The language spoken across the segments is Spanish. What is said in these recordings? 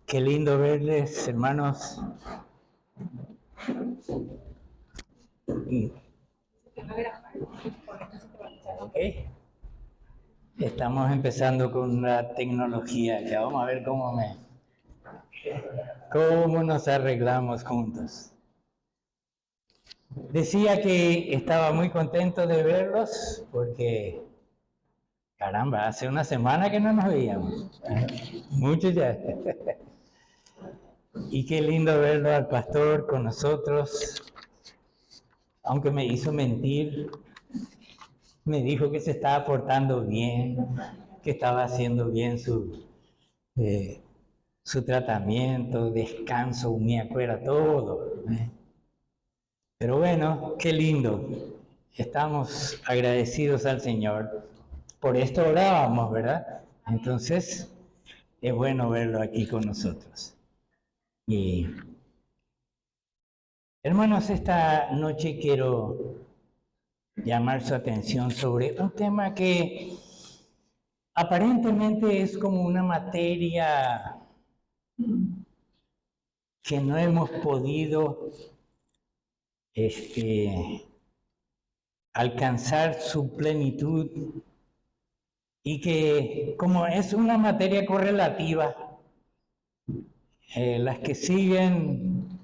Qué lindo verles, hermanos. Ok. Estamos empezando con la tecnología. Ya vamos a ver cómo nos arreglamos juntos. Decía que estaba muy contento de verlos porque, caramba, hace una semana que no nos veíamos. Mucho ya. Y qué lindo verlo al pastor con nosotros. Aunque me hizo mentir, me dijo que se estaba portando bien, que estaba haciendo bien su tratamiento, descanso, me acuerdo todo. Pero bueno, qué lindo. Estamos agradecidos al Señor. Por esto orábamos, ¿verdad? Entonces, es bueno verlo aquí con nosotros. Y, hermanos, esta noche quiero llamar su atención sobre un tema que aparentemente es como una materia que no hemos podido alcanzar su plenitud y que como es una materia correlativa, las que siguen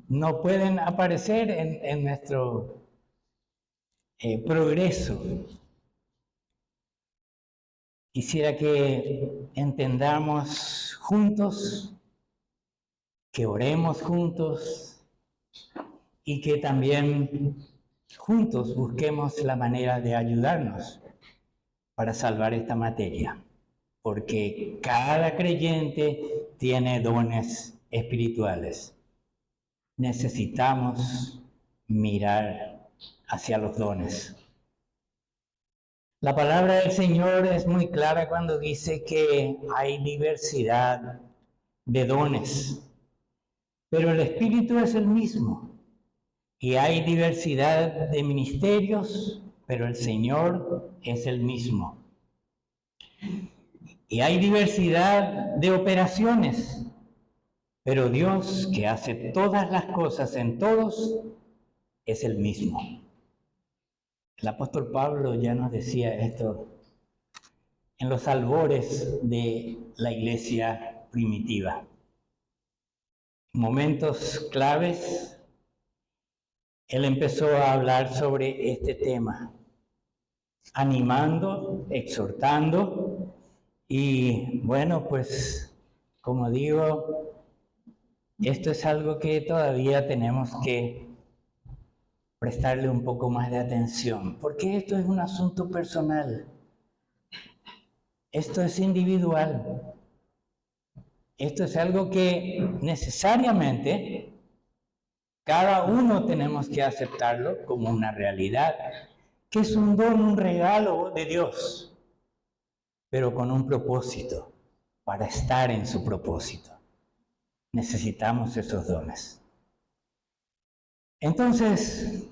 no pueden aparecer en nuestro progreso. Quisiera que entendamos juntos, que oremos juntos y que también juntos busquemos la manera de ayudarnos para salvar esta materia, porque cada creyente tiene dones espirituales. Necesitamos mirar hacia los dones. La palabra del Señor es muy clara cuando dice que hay diversidad de dones, pero el Espíritu es el mismo. Y hay diversidad de ministerios, pero el Señor es el mismo. Y hay diversidad de operaciones, pero Dios, que hace todas las cosas en todos, es el mismo. El apóstol Pablo ya nos decía esto en los albores de la iglesia primitiva. Momentos claves, él empezó a hablar sobre este tema, animando, exhortando, y bueno, pues como digo, esto es algo que todavía tenemos que prestarle un poco más de atención, porque esto es un asunto personal, esto es individual, esto es algo que necesariamente cada uno tenemos que aceptarlo como una realidad, que es un don, un regalo de Dios, pero con un propósito, para estar en su propósito. Necesitamos esos dones. Entonces,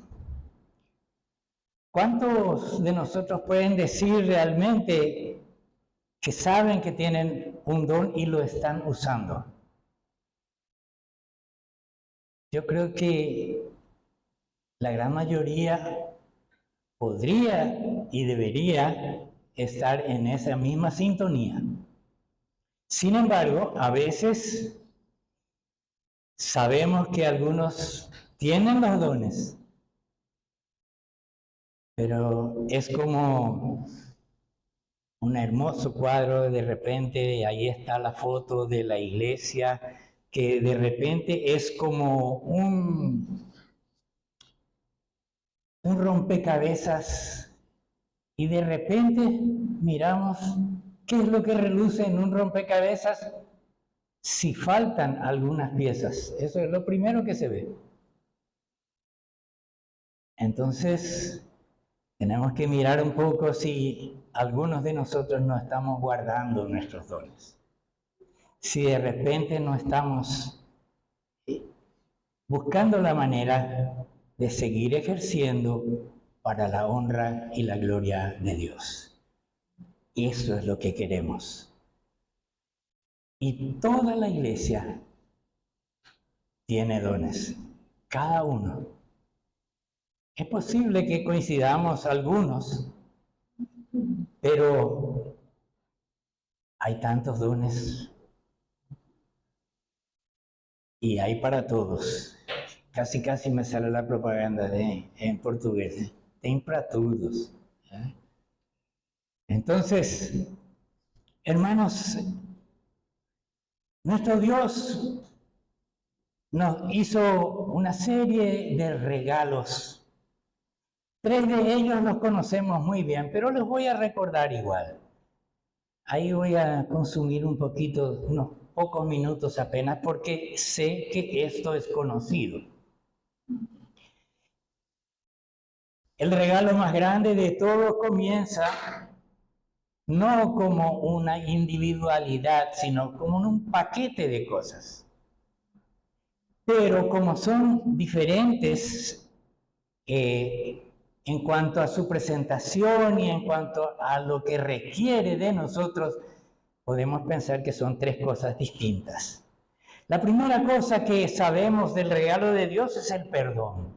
¿cuántos de nosotros pueden decir realmente que saben que tienen un don y lo están usando? Yo creo que la gran mayoría podría y debería estar en esa misma sintonía. Sin embargo, a veces sabemos que algunos tienen los dones, pero es como un hermoso cuadro, de repente ahí está la foto de la iglesia, que de repente es como un rompecabezas, y de repente miramos qué es lo que reluce en un rompecabezas si faltan algunas piezas. Eso es lo primero que se ve. Entonces, tenemos que mirar un poco si algunos de nosotros no estamos guardando nuestros dones. Si de repente no estamos buscando la manera de seguir ejerciendo para la honra y la gloria de Dios. Eso es lo que queremos. Y toda la iglesia tiene dones, cada uno. Es posible que coincidamos algunos, pero hay tantos dones y hay para todos. Casi me sale la propaganda en portugués. Tem para todos. Entonces, hermanos, nuestro Dios nos hizo una serie de regalos. 3 de ellos los conocemos muy bien, pero los voy a recordar igual. Ahí voy a consumir un poquito, unos pocos minutos apenas, porque sé que esto es conocido. El regalo más grande de todo comienza no como una individualidad, sino como un paquete de cosas. Pero como son diferentes en cuanto a su presentación y en cuanto a lo que requiere de nosotros, podemos pensar que son 3 cosas distintas. La primera cosa que sabemos del regalo de Dios es el perdón.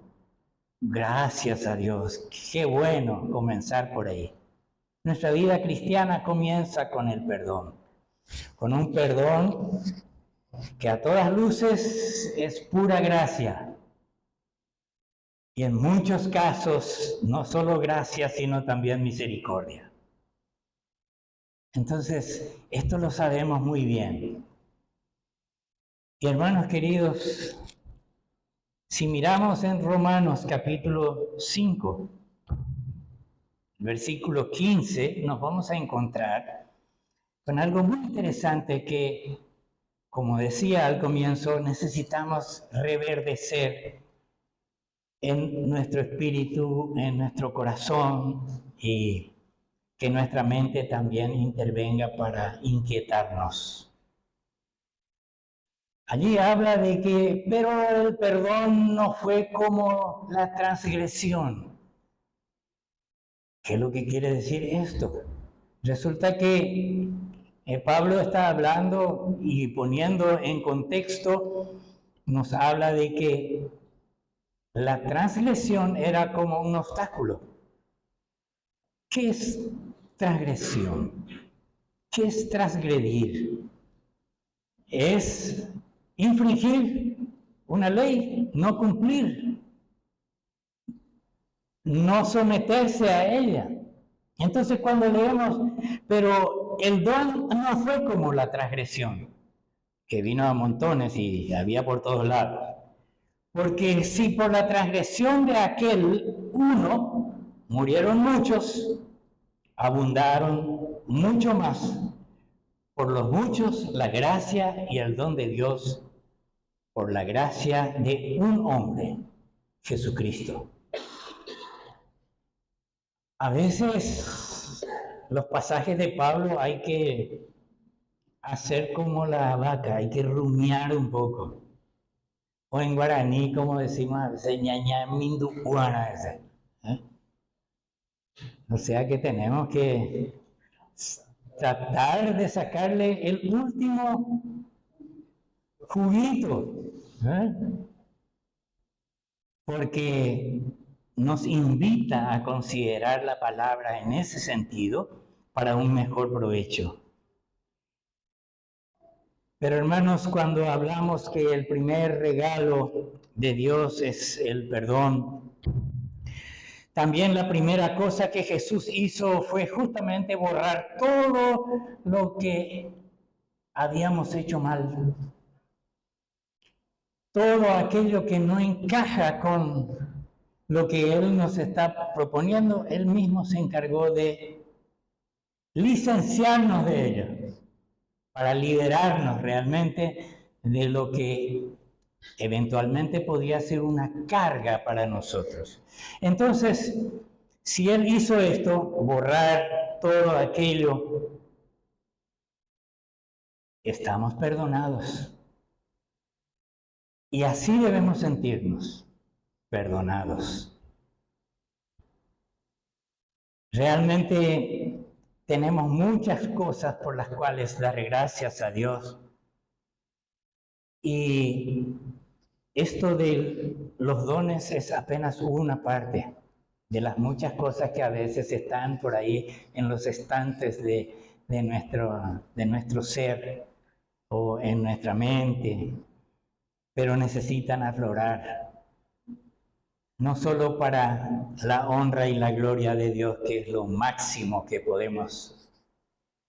Gracias a Dios, qué bueno comenzar por ahí. Nuestra vida cristiana comienza con el perdón, con un perdón que a todas luces es pura gracia. Y en muchos casos, no solo gracia, sino también misericordia. Entonces, esto lo sabemos muy bien. Y hermanos queridos, si miramos en Romanos capítulo 5, versículo 15, nos vamos a encontrar con algo muy interesante que, como decía al comienzo, necesitamos reverdecer en nuestro espíritu, en nuestro corazón, y que nuestra mente también intervenga para inquietarnos. Allí habla de que, pero el perdón no fue como la transgresión. ¿Qué es lo que quiere decir esto? Resulta que Pablo está hablando y poniendo en contexto, nos habla de que la transgresión era como un obstáculo. ¿Qué es transgresión? ¿Qué es transgredir? Es infringir una ley, no cumplir, no someterse a ella. Entonces cuando leemos, pero el don no fue como la transgresión, que vino a montones y había por todos lados. Porque si por la transgresión de aquel uno murieron muchos, abundaron mucho más por los muchos la gracia y el don de Dios, por la gracia de un hombre, Jesucristo. A veces los pasajes de Pablo hay que hacer como la vaca, hay que rumiar un poco. O en guaraní, como decimos a veces, ñañaminducuana ese. O sea que tenemos que tratar de sacarle el último juguito, porque nos invita a considerar la palabra en ese sentido para un mejor provecho. Pero hermanos, cuando hablamos que el primer regalo de Dios es el perdón, también la primera cosa que Jesús hizo fue justamente borrar todo lo que habíamos hecho mal. Todo aquello que no encaja con lo que Él nos está proponiendo, Él mismo se encargó de licenciarnos de ello, para liberarnos realmente de lo que eventualmente podía ser una carga para nosotros. Entonces, si Él hizo esto, borrar todo aquello, estamos perdonados. Y así debemos sentirnos, perdonados. Realmente tenemos muchas cosas por las cuales dar gracias a Dios Y esto de los dones es apenas una parte de las muchas cosas que a veces están por ahí en los estantes de nuestro ser o en nuestra mente, pero necesitan aflorar, no solo para la honra y la gloria de Dios, que es lo máximo que podemos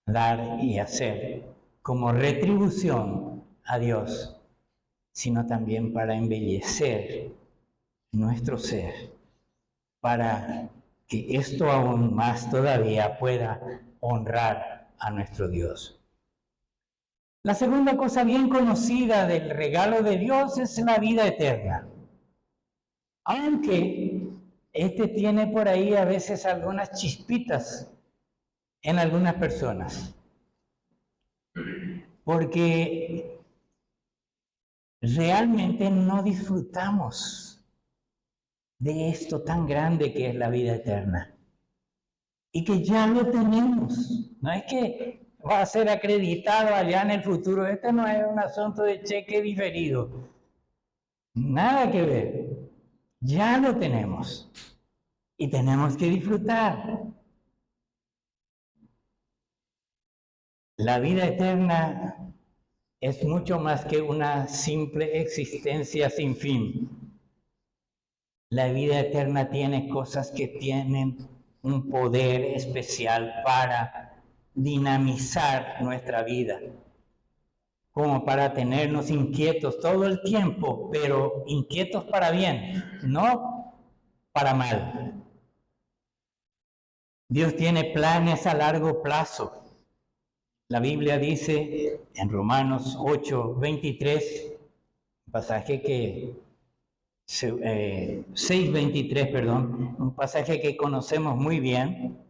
dar y hacer como retribución a Dios, sino también para embellecer nuestro ser, para que esto aún más todavía pueda honrar a nuestro Dios. La segunda cosa bien conocida del regalo de Dios es la vida eterna. Aunque este tiene por ahí a veces algunas chispitas en algunas personas. Porque realmente no disfrutamos de esto tan grande que es la vida eterna. Y que ya lo tenemos. No es que va a ser acreditado allá en el futuro. Este no es un asunto de cheque diferido. Nada que ver. Ya lo tenemos. Y tenemos que disfrutar. La vida eterna es mucho más que una simple existencia sin fin. La vida eterna tiene cosas que tienen un poder especial para dinamizar nuestra vida, como para tenernos inquietos todo el tiempo, pero inquietos para bien, no para mal. Dios tiene planes a largo plazo. La Biblia dice en Romanos 8:23, pasaje que 6:23, perdón, un pasaje que conocemos muy bien.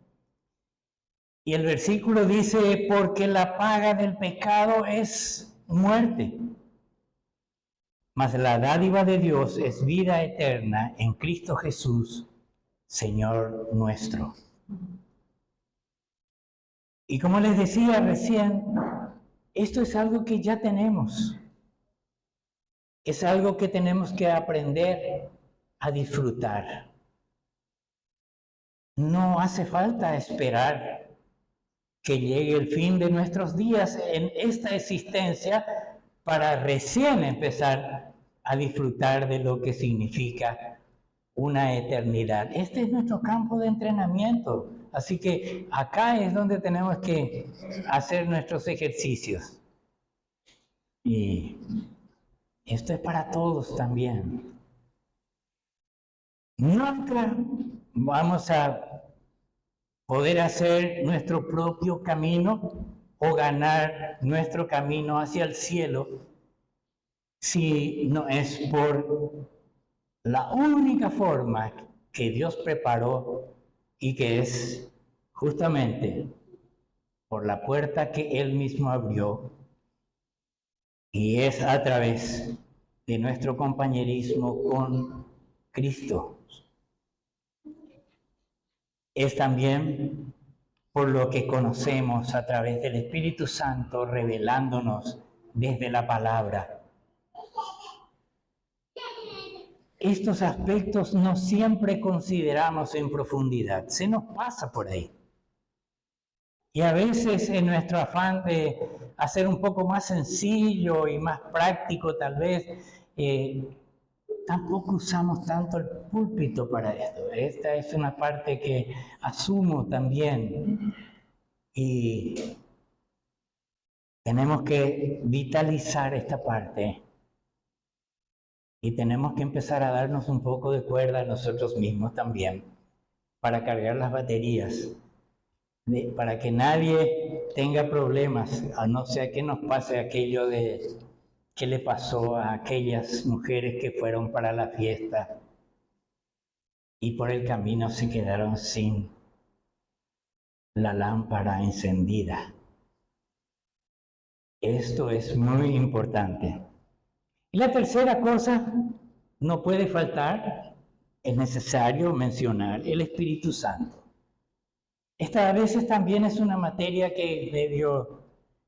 Y el versículo dice, porque la paga del pecado es muerte, mas la dádiva de Dios es vida eterna en Cristo Jesús, Señor nuestro. Y como les decía recién, esto es algo que ya tenemos. Es algo que tenemos que aprender a disfrutar. No hace falta esperar que llegue el fin de nuestros días en esta existencia para recién empezar a disfrutar de lo que significa una eternidad. Este es nuestro campo de entrenamiento. Así que acá es donde tenemos que hacer nuestros ejercicios. Y esto es para todos también. Nunca vamos a poder hacer nuestro propio camino o ganar nuestro camino hacia el cielo si no es por la única forma que Dios preparó y que es justamente por la puerta que Él mismo abrió, y es a través de nuestro compañerismo con Cristo. Es también por lo que conocemos a través del Espíritu Santo revelándonos desde la palabra. Estos aspectos no siempre consideramos en profundidad, se nos pasa por ahí. Y a veces en nuestro afán de hacer un poco más sencillo y más práctico tal vez, tampoco usamos tanto el púlpito para esto. Esta es una parte que asumo también. Y tenemos que vitalizar esta parte. Y tenemos que empezar a darnos un poco de cuerda a nosotros mismos también para cargar las baterías. Para que nadie tenga problemas, a no ser que nos pase aquello de que le pasó a aquellas mujeres que fueron para la fiesta y por el camino se quedaron sin la lámpara encendida. Esto es muy importante. Y la tercera cosa, no puede faltar, es necesario mencionar el Espíritu Santo. Esta a veces también es una materia que medio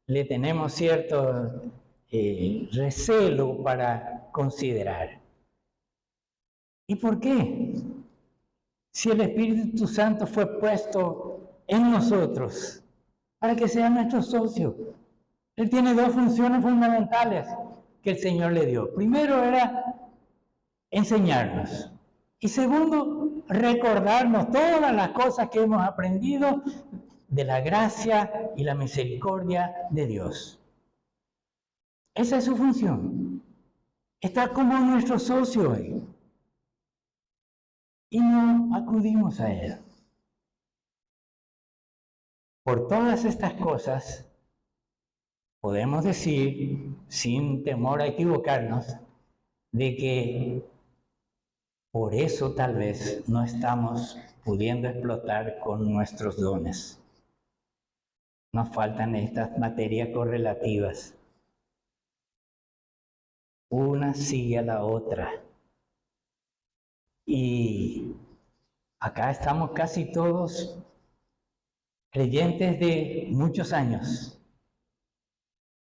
le tenemos cierto recelo para considerar. ¿Y por qué? Si el Espíritu Santo fue puesto en nosotros para que sea nuestro socio. Él tiene dos funciones fundamentales que el Señor le dio. Primero era enseñarnos. Y segundo, recordarnos todas las cosas que hemos aprendido de la gracia y la misericordia de Dios. Esa es su función. Está como nuestro socio hoy. Y no acudimos a Él. Por todas estas cosas, podemos decir, sin temor a equivocarnos, de que por eso tal vez no estamos pudiendo explotar con nuestros dones. Nos faltan estas materias correlativas. Una sigue a la otra. Y acá estamos casi todos creyentes de muchos años,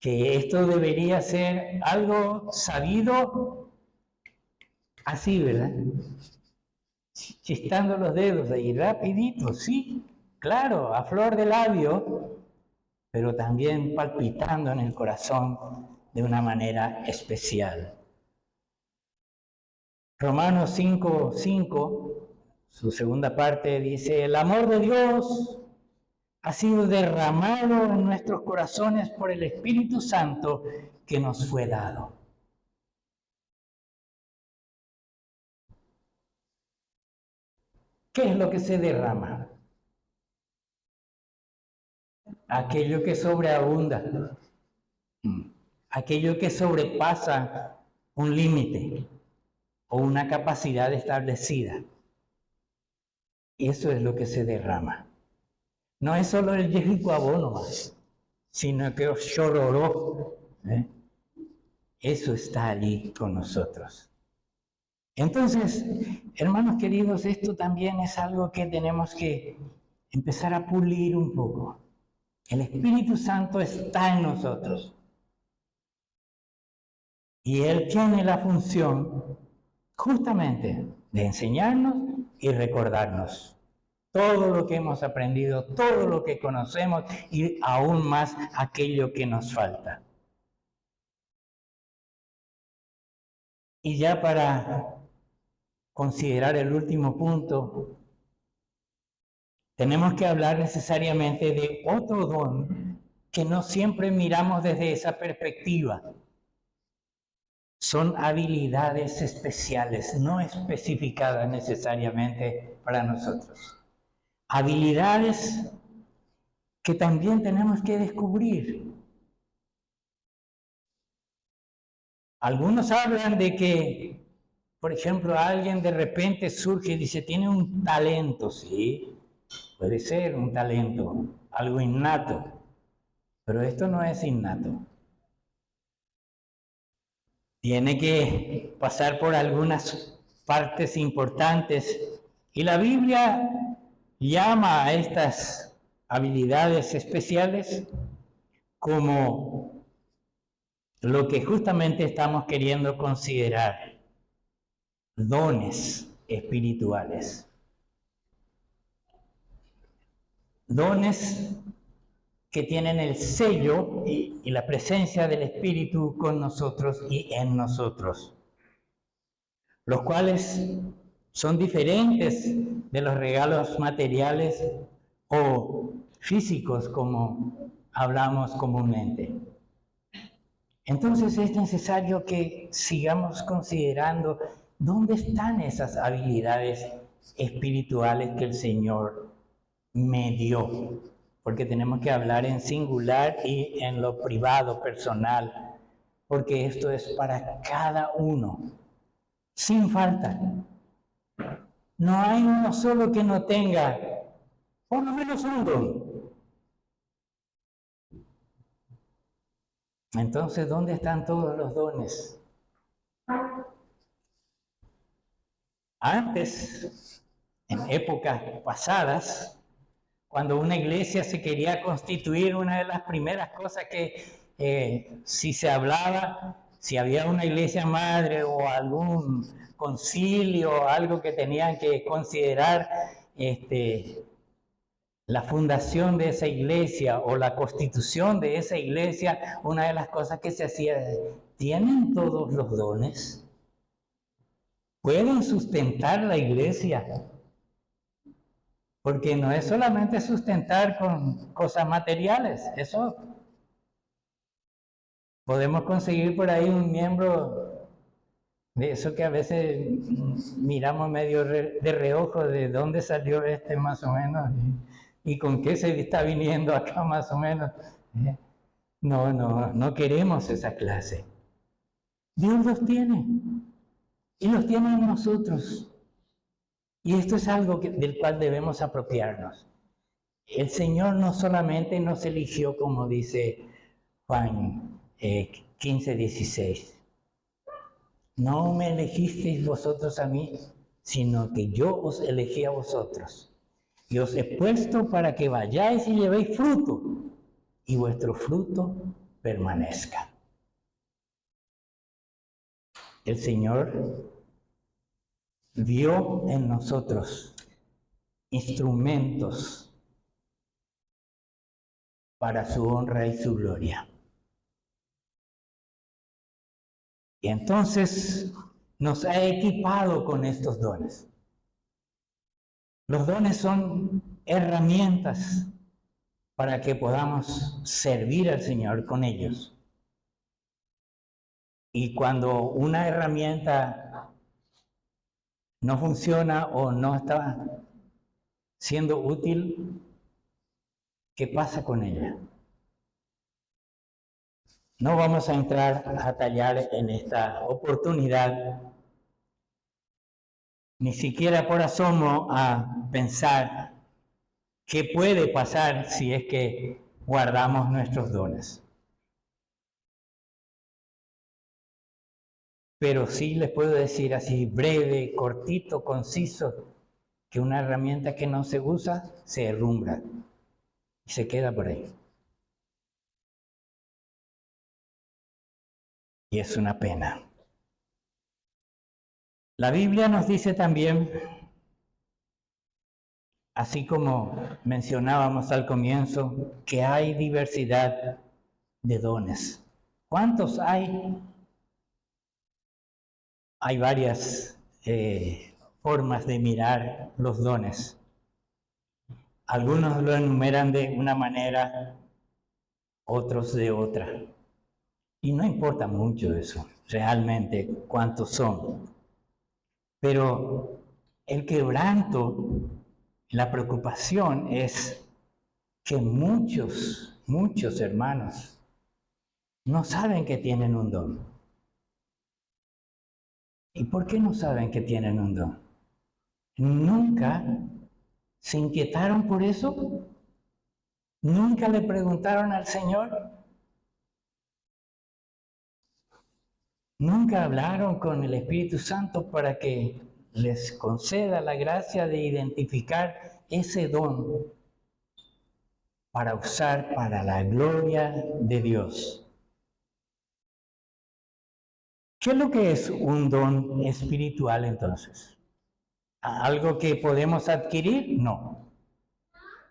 que esto debería ser algo sabido así, ¿verdad? Chistando los dedos ahí, rapidito, sí, claro, a flor de labio, pero también palpitando en el corazón de una manera especial. Romanos 5:5, su segunda parte dice, el amor de Dios ha sido derramado en nuestros corazones por el Espíritu Santo que nos fue dado. ¿Qué es lo que se derrama? Aquello que sobreabunda, aquello que sobrepasa un límite o una capacidad establecida. Eso es lo que se derrama. No es solo el Yehicuabó nomás, sino que os chororó. Eso está allí con nosotros. Entonces, hermanos queridos, esto también es algo que tenemos que empezar a pulir un poco. El Espíritu Santo está en nosotros. Y Él tiene la función justamente de enseñarnos y recordarnos todo lo que hemos aprendido, todo lo que conocemos y aún más aquello que nos falta. Y ya para considerar el último punto, tenemos que hablar necesariamente de otro don que no siempre miramos desde esa perspectiva. Son habilidades especiales, no especificadas necesariamente para nosotros. Habilidades que también tenemos que descubrir. Algunos hablan de que, por ejemplo, alguien de repente surge y dice, tiene un talento, sí, puede ser un talento, algo innato, pero esto no es innato. Tiene que pasar por algunas partes importantes y la Biblia llama a estas habilidades especiales como lo que justamente estamos queriendo considerar, dones espirituales. Dones que tienen el sello y la presencia del Espíritu con nosotros y en nosotros, los cuales son diferentes de los regalos materiales o físicos como hablamos comúnmente. Entonces es necesario que sigamos considerando dónde están esas habilidades espirituales que el Señor me dio, porque tenemos que hablar en singular y en lo privado, personal, porque esto es para cada uno, sin falta. No hay uno solo que no tenga por lo menos un don. Entonces, ¿dónde están todos los dones? Antes, en épocas pasadas, cuando una iglesia se quería constituir, una de las primeras cosas que si se hablaba, si había una iglesia madre o algún concilio, algo que tenían que considerar, la fundación de esa iglesia o la constitución de esa iglesia, una de las cosas que se hacía, ¿tienen todos los dones? ¿Pueden sustentar la iglesia? Porque no es solamente sustentar con cosas materiales, eso podemos conseguir por ahí un miembro de eso que a veces miramos medio de reojo de dónde salió más o menos y con qué se está viniendo acá más o menos. No queremos esa clase. Dios los tiene y los tiene en nosotros. Y esto es algo del cual debemos apropiarnos. El Señor no solamente nos eligió, como dice Juan 15:16. No me elegisteis vosotros a mí, sino que yo os elegí a vosotros. Y os he puesto para que vayáis y llevéis fruto, y vuestro fruto permanezca. El Señor vio en nosotros instrumentos para su honra y su gloria. Y entonces nos ha equipado con estos dones. Los dones son herramientas para que podamos servir al Señor con ellos. Y cuando una herramienta no funciona o no está siendo útil, ¿qué pasa con ella? No vamos a entrar a tallar en esta oportunidad, ni siquiera por asomo a pensar qué puede pasar si es que guardamos nuestros dones. Pero sí les puedo decir así breve, cortito, conciso, que una herramienta que no se usa se derrumbra y se queda por ahí. Y es una pena. La Biblia nos dice también, así como mencionábamos al comienzo, que hay diversidad de dones. ¿Cuántos hay? Hay varias formas de mirar los dones. Algunos lo enumeran de una manera, otros de otra. Y no importa mucho eso, realmente, cuántos son. Pero el quebranto, la preocupación es que muchos hermanos no saben que tienen un don. ¿Y por qué no saben que tienen un don? ¿Nunca se inquietaron por eso? ¿Nunca le preguntaron al Señor? ¿Nunca hablaron con el Espíritu Santo para que les conceda la gracia de identificar ese don para usar para la gloria de Dios? ¿Qué es lo que es un don espiritual entonces? ¿Algo que podemos adquirir? No.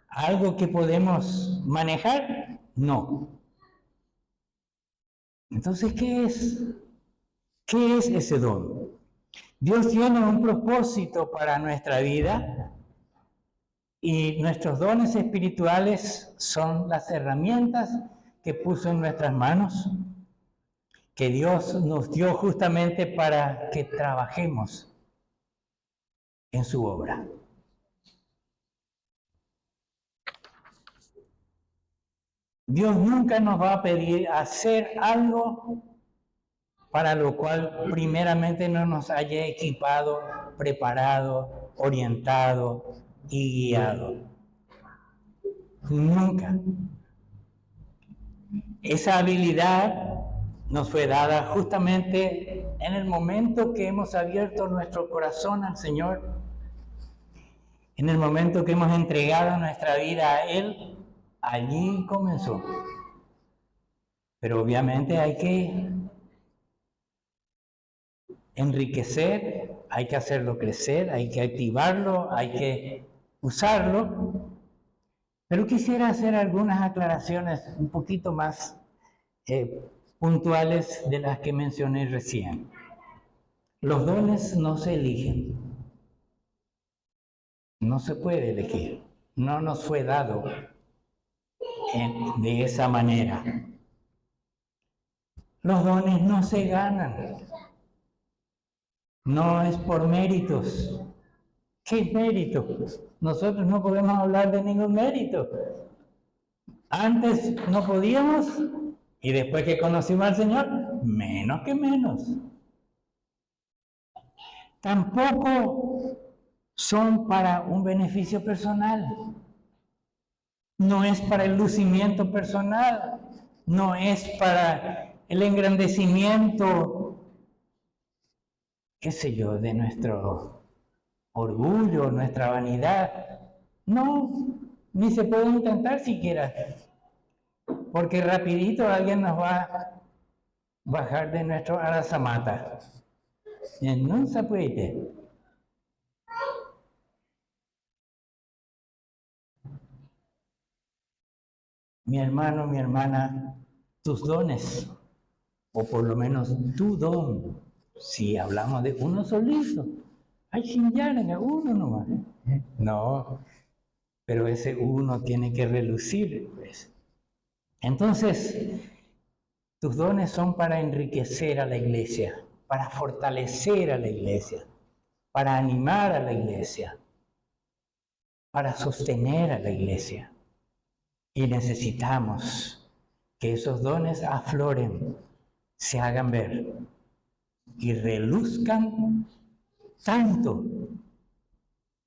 ¿Algo que podemos manejar? No. Entonces, ¿qué es? ¿Qué es ese don? Dios tiene un propósito para nuestra vida y nuestros dones espirituales son las herramientas que puso en nuestras manos, que Dios nos dio justamente para que trabajemos en su obra. Dios nunca nos va a pedir hacer algo para lo cual primeramente no nos haya equipado, preparado, orientado y guiado. Nunca. Esa habilidad nos fue dada justamente en el momento que hemos abierto nuestro corazón al Señor, en el momento que hemos entregado nuestra vida a Él, allí comenzó. Pero obviamente hay que enriquecer, hay que hacerlo crecer, hay que activarlo, hay que usarlo. Pero quisiera hacer algunas aclaraciones un poquito más puntuales de las que mencioné recién. Los dones no se eligen, no se puede elegir, no nos fue dado de esa manera. Los dones no se ganan, no es por méritos. ¿Qué mérito? Nosotros no podemos hablar de ningún mérito. Antes no podíamos y después que conocimos al Señor, menos que menos. Tampoco son para un beneficio personal. No es para el lucimiento personal, no es para el engrandecimiento, qué sé yo, de nuestro orgullo, nuestra vanidad. No, ni se puede intentar siquiera, porque rapidito alguien nos va a bajar de nuestro arazamata. No se puede. Mi hermano, mi hermana, tus dones, o por lo menos tu don, si hablamos de uno solito, hay chingarga, uno nomás. No, pero ese uno tiene que relucir, pues. Entonces, tus dones son para enriquecer a la iglesia, para fortalecer a la iglesia, para animar a la iglesia, para sostener a la iglesia. Y necesitamos que esos dones afloren, se hagan ver y reluzcan tanto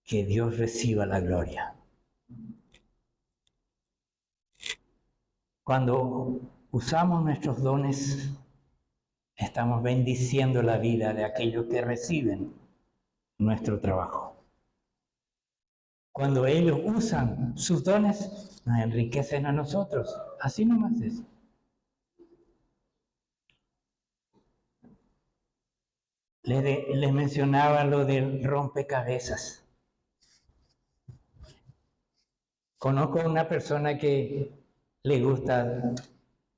que Dios reciba la gloria. Cuando usamos nuestros dones, estamos bendiciendo la vida de aquellos que reciben nuestro trabajo. Cuando ellos usan sus dones, nos enriquecen a nosotros. Así nomás es. Les mencionaba lo del rompecabezas. Conozco a una persona que le gusta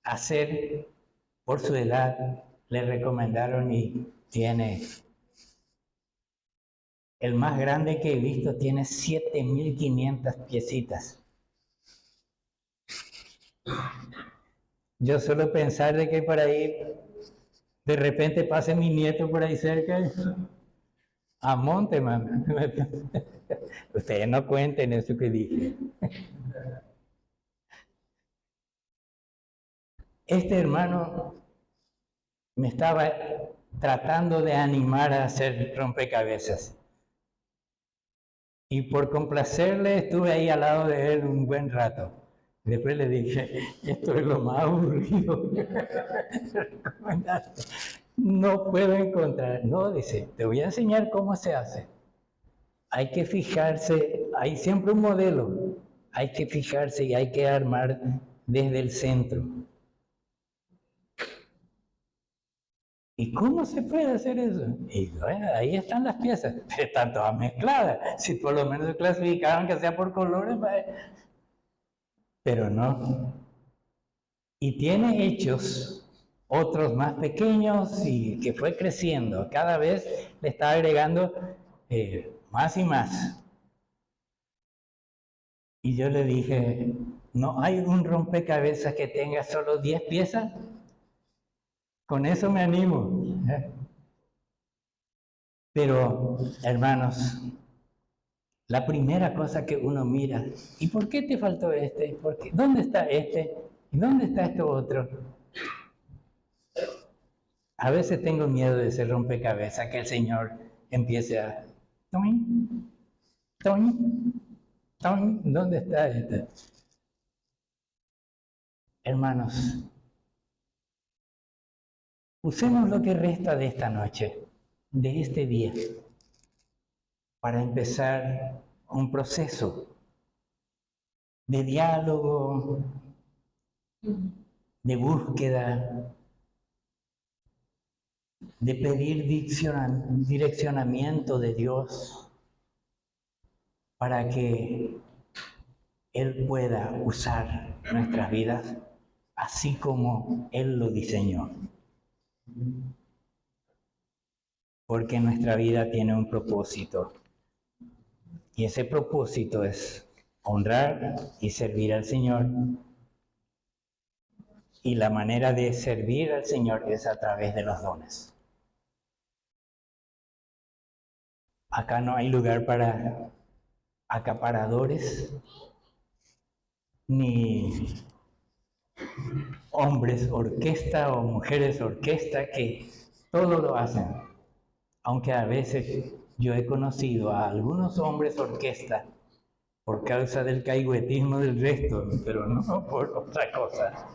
hacer por su edad, le recomendaron y tiene, el más grande que he visto tiene 7.500 piecitas. Yo suelo pensar de que por ahí de repente pase mi nieto por ahí cerca a monte, mamá. Ustedes no cuenten eso que dije. Este hermano me estaba tratando de animar a hacer rompecabezas. Y por complacerle estuve ahí al lado de él un buen rato. Después le dije, esto es lo más aburrido. No puedo encontrar. No, dice, te voy a enseñar cómo se hace. Hay que fijarse, hay siempre un modelo. Hay que fijarse y hay que armar desde el centro. ¿Y cómo se puede hacer eso? Y bueno, ahí están las piezas, están todas mezcladas. Si por lo menos se clasificaban que sea por colores, pero no. Y tiene hechos otros más pequeños y que fue creciendo. Cada vez le está agregando más y más. Y yo le dije, ¿no hay un rompecabezas que tenga solo 10 piezas? Con eso me animo. Pero, hermanos, la primera cosa que uno mira, ¿y por qué te faltó este? ¿Dónde está este? ¿Y dónde está esto otro? A veces tengo miedo de ese rompecabezas, que el Señor empiece a... ¡Toin! ¡Toin! ¡Toin! ¿Dónde está este? Hermanos, usemos lo que resta de esta noche, de este día, para empezar un proceso de diálogo, de búsqueda, de pedir direccionamiento de Dios para que Él pueda usar nuestras vidas así como Él lo diseñó. Porque nuestra vida tiene un propósito. Y ese propósito es honrar y servir al Señor. Y la manera de servir al Señor es a través de los dones. Acá no hay lugar para acaparadores, ni hombres orquesta o mujeres orquesta que todo lo hacen. Aunque a veces yo he conocido a algunos hombres orquesta por causa del caigüetismo del resto, pero no por otra cosa.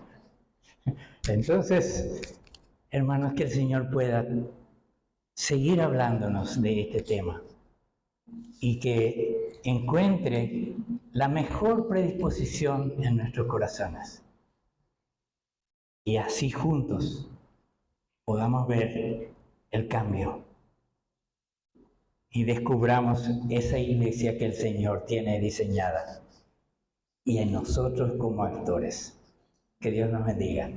Entonces, hermanos, que el Señor pueda seguir hablándonos de este tema y que encuentre la mejor predisposición en nuestros corazones. Y así juntos podamos ver el cambio y descubramos esa iglesia que el Señor tiene diseñada y en nosotros como actores. Que Dios nos bendiga.